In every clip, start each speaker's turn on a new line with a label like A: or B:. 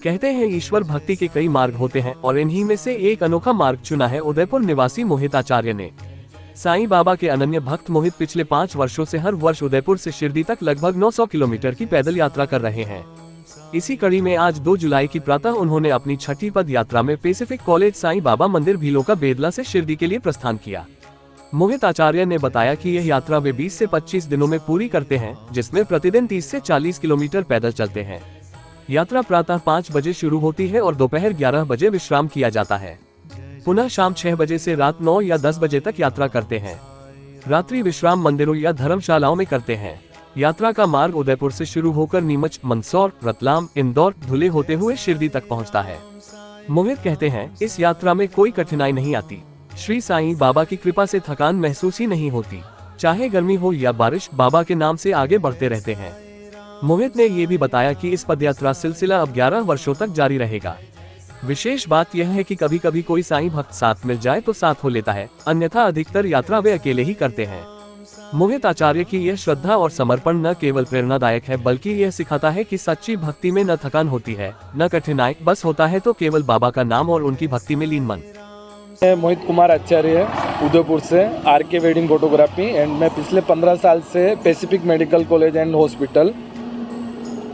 A: कहते हैं ईश्वर भक्ति के कई मार्ग होते हैं और इन्हीं में से एक अनोखा मार्ग चुना है उदयपुर निवासी मोहित आचार्य ने। साईं बाबा के अनन्य भक्त मोहित पिछले 5 वर्षों से हर वर्ष उदयपुर से शिरडी तक लगभग 900 किलोमीटर की पैदल यात्रा कर रहे हैं। इसी कड़ी में आज 2 जुलाई की प्रातः उन्होंने अपनी छठी पद यात्रा में पैसिफिक कॉलेज साईं बाबा मंदिर भीलोका बेदला से शिरडी के लिए प्रस्थान किया। मोहित आचार्य ने बताया कि यह यात्रा वे 20 से 25 दिनों में पूरी करते हैं, जिसमें प्रतिदिन 30 से 40 किलोमीटर पैदल चलते हैं। यात्रा प्रातः 5 बजे शुरू होती है और दोपहर 11 बजे विश्राम किया जाता है। पुनः शाम 6 बजे से रात 9 या 10 बजे तक यात्रा करते हैं। रात्रि विश्राम मंदिरों या धर्मशालाओं में करते हैं। यात्रा का मार्ग उदयपुर से शुरू होकर नीमच, मंदसौर, रतलाम, इंदौर, धुले होते हुए शिरडी तक पहुंचता है। मोहित कहते हैं, इस यात्रा में कोई कठिनाई नहीं आती। श्री साईं बाबा की कृपा से थकान महसूस ही नहीं होती। चाहे गर्मी हो या बारिश, बाबा के नाम से आगे बढ़ते रहते हैं। मोहित ने ये भी बताया कि इस पदयात्रा सिलसिला अब 11 वर्षों तक जारी रहेगा। विशेष बात यह है कि कभी कभी कोई साईं भक्त साथ मिल जाए तो साथ हो लेता है, अन्यथा अधिकतर यात्रा वे अकेले ही करते हैं। मोहित आचार्य की यह श्रद्धा और समर्पण न केवल प्रेरणादायक है, बल्कि यह सिखाता है कि सच्ची भक्ति में न थकान होती है, न कठिनाई, बस होता है तो केवल बाबा का नाम और उनकी भक्ति में लीन मन।
B: मोहित कुमार आचार्य उदयपुर से आर.के. वेडिंग फोटोग्राफी एंड मैं पिछले 15 साल से Pacific medical college and hospital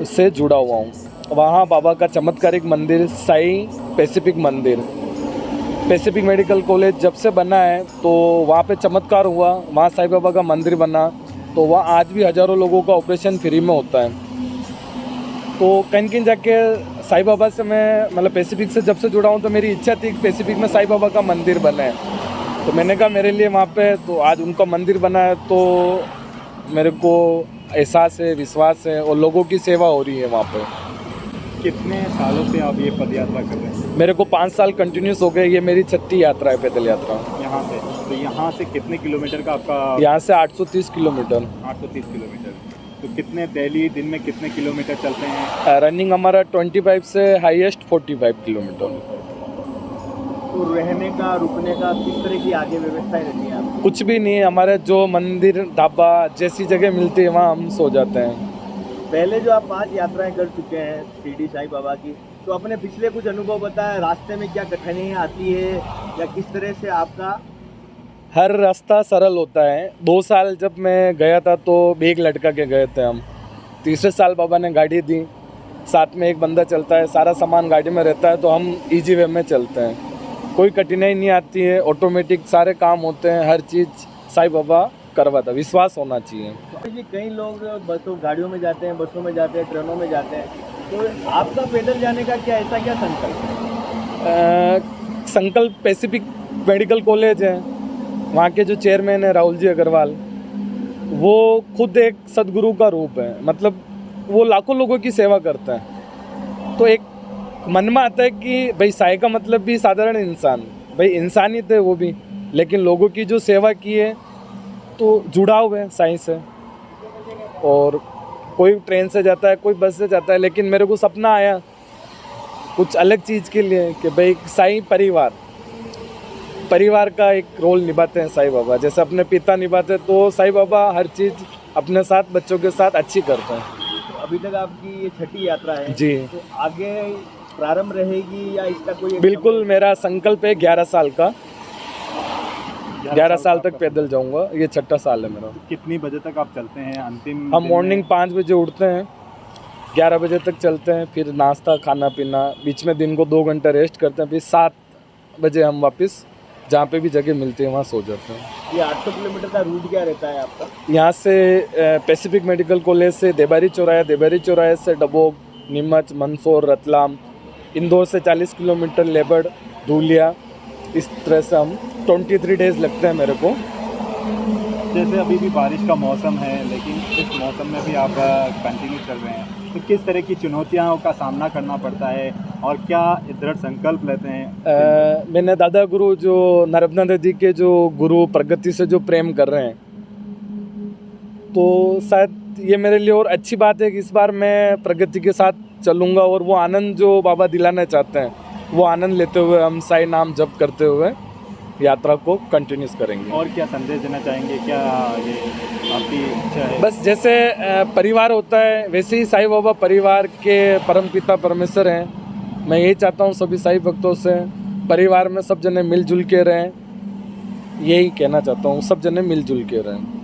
B: से जुड़ा हुआ हूँ। वहाँ बाबा का चमत्कारिक मंदिर साईं पैसिफिक मंदिर, पैसिफिक मेडिकल कॉलेज जब से बना है तो वहाँ पे चमत्कार हुआ। वहाँ साईं बाबा का मंदिर बना तो वहाँ आज भी हज़ारों लोगों का ऑपरेशन फ्री में होता है। तो कहीं जाके साईं बाबा से मैं मतलब पैसिफिक से जब से जुड़ा हूँ तो मेरी इच्छा थी कि पैसिफिक में साईं बाबा का मंदिर बने। तो मैंने कहा मेरे लिए वहाँ पे तो आज उनका मंदिर बना है तो मेरे को एहसास है, विश्वास है और लोगों की सेवा हो रही है वहाँ पे।
C: कितने सालों से आप ये पद यात्रा कर रहे हैं?
B: मेरे को 5 साल कंटिन्यूस हो गए। ये मेरी 6ठी यात्रा है, पैदल यात्रा।
C: यहाँ से तो यहाँ से कितने किलोमीटर का आपका?
B: यहाँ से 830 किलोमीटर।
C: 830 किलोमीटर। तो कितने डेली दिन में कितने किलोमीटर चलते हैं?
B: रनिंग हमारा 25 से हाईएस्ट 45 किलोमीटर।
C: तो रहने का, रुकने का किस तरह की आगे व्यवस्थाएं रहती है आपकी?
B: कुछ भी नहीं, हमारे जो मंदिर, ढाबा जैसी जगह मिलती है वहाँ हम सो जाते हैं।
C: पहले जो आप 5 यात्राएं कर चुके हैं शिरडी साईं बाबा की, तो अपने पिछले कुछ अनुभव बताएं। रास्ते में क्या कठिनाइयाँ आती है या किस तरह से आपका?
B: हर रास्ता सरल होता है। 2 साल जब मैं गया था तो बैग लटका के गए थे हम। तीसरे साल बाबा ने गाड़ी दी, साथ में एक बंदा चलता है, सारा सामान गाड़ी में रहता है तो हम इजी वे में चलते हैं। कोई कठिनाई नहीं आती है, ऑटोमेटिक सारे काम होते हैं। हर चीज़ साईं बाबा करवाता, विश्वास होना चाहिए।
C: कई लोग बसों, गाड़ियों में जाते हैं, बसों में जाते हैं, ट्रेनों में जाते हैं, तो आपका पैदल जाने का क्या ऐसा क्या संकल्प है?
B: संकल्प पैसिफिक मेडिकल कॉलेज है, वहाँ के जो चेयरमैन है राहुल जी अग्रवाल, वो खुद एक सदगुरु का रूप है। मतलब वो लाखों लोगों की सेवा करते हैं। तो एक मन में आता है कि भाई साईं का मतलब भी साधारण इंसान, भाई इंसान ही थे वो भी, लेकिन लोगों की जो सेवा की है तो जुड़ाव है साईं से। और कोई ट्रेन से जाता है, कोई बस से जाता है, लेकिन मेरे को सपना आया कुछ अलग चीज़ के लिए कि भाई साईं परिवार का एक रोल निभाते हैं साईं बाबा। जैसे अपने पिता निभाते तो साईं बाबा हर चीज़ अपने साथ, बच्चों के साथ अच्छी करते हैं।
C: तो अभी तक आपकी ये 6ठी यात्रा है
B: जी।
C: तो आगे प्रारंभ रहेगी या इसका कोई?
B: बिल्कुल, मेरा संकल्प है 11 साल का। 11 साल तक पैदल जाऊंगा। ये 6ठा साल है मेरा।
C: तो कितनी बजे तक आप चलते हैं अंतिम?
B: हम मॉर्निंग 5 बजे उठते हैं, 11 बजे तक चलते हैं, फिर नाश्ता, खाना पीना, बीच में दिन को 2 घंटे रेस्ट करते हैं, फिर 7 बजे हम वापस जहाँ पे भी जगह मिलती है वहाँ सो जाते हैं।
C: ये 800 किलोमीटर का रूट क्या रहता है आपका?
B: यहाँ से पैसिफिक मेडिकल कॉलेज से देबारी चौराहे से डबोग, नीमच, मंदसौर, रतलाम, इंदौर से 40 किलोमीटर लेबड़, धूलिया, इस तरह से हम 23 डेज लगते हैं मेरे को।
C: जैसे अभी भी बारिश का मौसम है, लेकिन इस मौसम में भी आप कंटिन्यू चल रहे हैं, तो किस तरह की चुनौतियों का सामना करना पड़ता है और क्या दृढ़ संकल्प लेते हैं?
B: मैंने दादा गुरु जो नर्मदा नदी के जो गुरु प्रगति से जो प्रेम कर रहे हैं, तो शायद ये मेरे लिए और अच्छी बात है कि इस बार मैं प्रगति के साथ चलूँगा और वो आनंद जो बाबा दिलाना चाहते हैं वो आनंद लेते हुए हम साईं नाम जप करते हुए यात्रा को कंटिन्यूस करेंगे।
C: और क्या संदेश देना चाहेंगे? क्या ये आपकी इच्छा है?
B: बस जैसे परिवार होता है वैसे ही साईं बाबा परिवार के परमपिता परमेश्वर हैं मैं यही चाहता हूँ सभी साईं भक्तों से, परिवार में सब जने मिलजुल के रहें, यही कहना चाहता हूँ, सब जने मिलजुल के रहें।